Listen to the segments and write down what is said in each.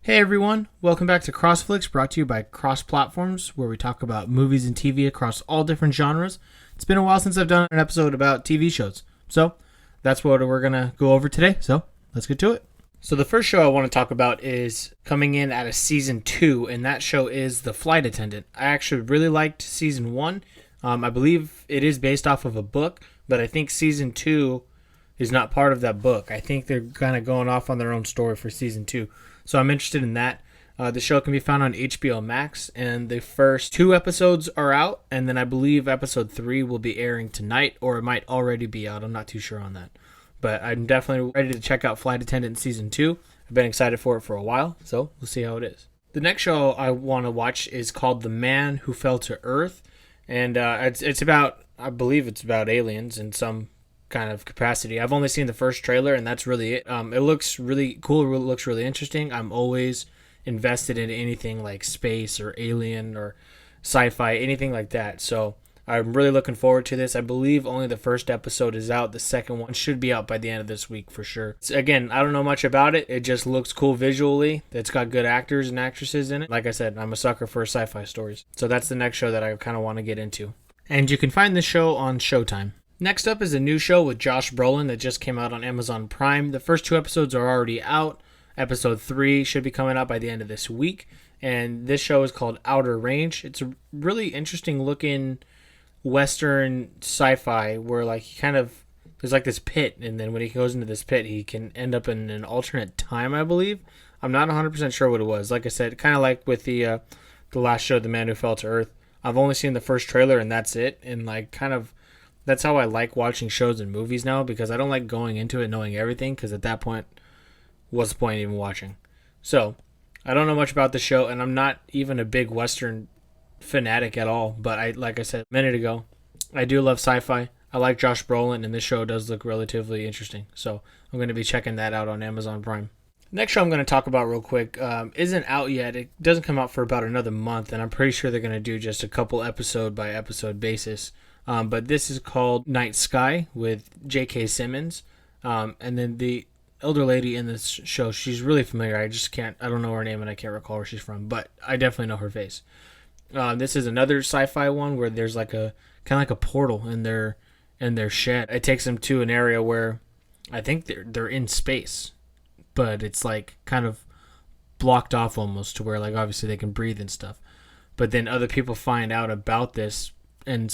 Hey everyone, welcome back to CrossFlix, brought to you by Cross Platforms, where we talk about movies and TV across all different genres. It's been a while since I've done an episode about TV shows, so that's what we're going to go over today, so let's get to it. So the first show I want to talk about is coming in at a season 2, and that show is The Flight Attendant. I actually really liked season 1. I believe it is based off of a book, but I think season 2 is not part of that book. I think they're kind of going off on their own story for season 2. So I'm interested in that. The show can be found on HBO Max, and the first 2 episodes are out, and then I believe episode 3 will be airing tonight, or it might already be out. I'm not too sure on that. But I'm definitely ready to check out Flight Attendant Season 2. I've been excited for it for a while, so we'll see how it is. The next show I want to watch is called The Man Who Fell to Earth, and it's about, I believe it's about aliens in some kind of capacity. I've only seen the first trailer, and that's really it. It looks really cool. It looks really interesting. I'm always invested in anything like space or alien or sci-fi, anything like that. So I'm really looking forward to this. I believe only the first episode is out. The second one should be out by the end of this week for sure. Again, I don't know much about it. It just looks cool visually. It's got good actors and actresses in it. Like I said, I'm a sucker for sci-fi stories. So that's the next show that I kind of want to get into. And you can find this show on Showtime. Next up is a new show with Josh Brolin that just came out on Amazon Prime. The first 2 episodes are already out. Episode 3 should be coming out by the end of this week. And this show is called Outer Range. It's a really interesting looking Western sci-fi where like he kind of, there's like this pit, and then when he goes into this pit, he can end up in an alternate time, I believe. I'm not 100% sure what it was. Like I said, kind of like with the last show, The Man Who Fell to Earth. I've only seen the first trailer, and that's it. And like kind of, that's how I like watching shows and movies now, because I don't like going into it knowing everything, because at that point, what's the point of even watching? So, I don't know much about the show, and I'm not even a big Western fanatic at all, but like I said a minute ago, I do love sci-fi. I like Josh Brolin, and this show does look relatively interesting, so I'm going to be checking that out on Amazon Prime. Next show I'm going to talk about real quick isn't out yet. It doesn't come out for about another month, and I'm pretty sure they're going to do just a couple episode by episode basis. But this is called Night Sky with Jk Simmons. And then the elder lady in this show, she's really familiar. I don't know her name and I can't recall where she's from, but I definitely know her face. This is another sci-fi one where there's like a kind of like a portal in their shed. It takes them to an area where I think they're in space, but it's like kind of blocked off almost to where like obviously they can breathe and stuff. But then other people find out about this, and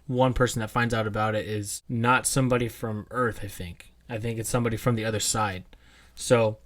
one person that finds out about it is not somebody from Earth, I think. I think it's somebody from the other side. So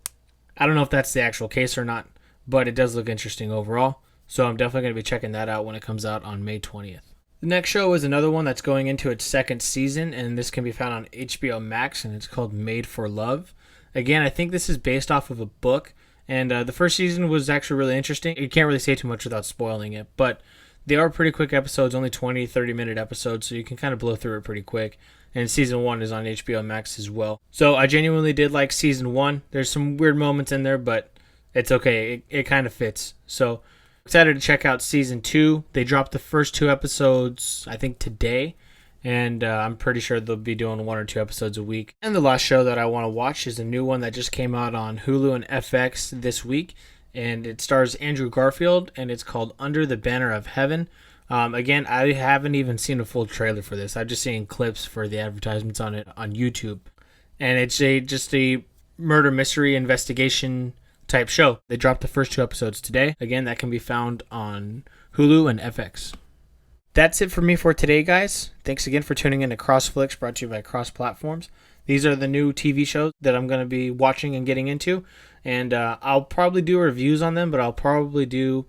I don't know if that's the actual case or not, but it does look interesting overall. So I'm definitely going to be checking that out when it comes out on May 20th. The next show is another one that's going into its 2nd season, and this can be found on HBO Max, and it's called Made for Love. Again, I think this is based off of a book, and the first season was actually really interesting. You can't really say too much without spoiling it, but they are pretty quick episodes, only 20, 30-minute episodes, so you can kind of blow through it pretty quick. And season 1 is on HBO Max as well. So I genuinely did like season 1. There's some weird moments in there, but it's okay. It kind of fits. So excited to check out season 2. They dropped the first 2 episodes, I think, today. And I'm pretty sure they'll be doing 1 or 2 episodes a week. And the last show that I want to watch is a new one that just came out on Hulu and FX this week. And it stars Andrew Garfield, and it's called Under the Banner of Heaven. Again, I haven't even seen a full trailer for this. I've just seen clips for the advertisements on it on YouTube. And it's just a murder mystery investigation type show. They dropped the first 2 episodes today. Again, that can be found on Hulu and FX. That's it for me for today, guys. Thanks again for tuning in to CrossFlix, brought to you by Cross Platforms. These are the new TV shows that I'm going to be watching and getting into. And I'll probably do reviews on them, but I'll probably do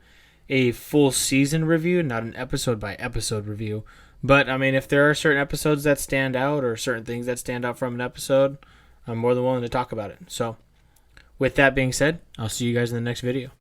a full season review, not an episode by episode review. But I mean, if there are certain episodes that stand out or certain things that stand out from an episode, I'm more than willing to talk about it. So with that being said, I'll see you guys in the next video.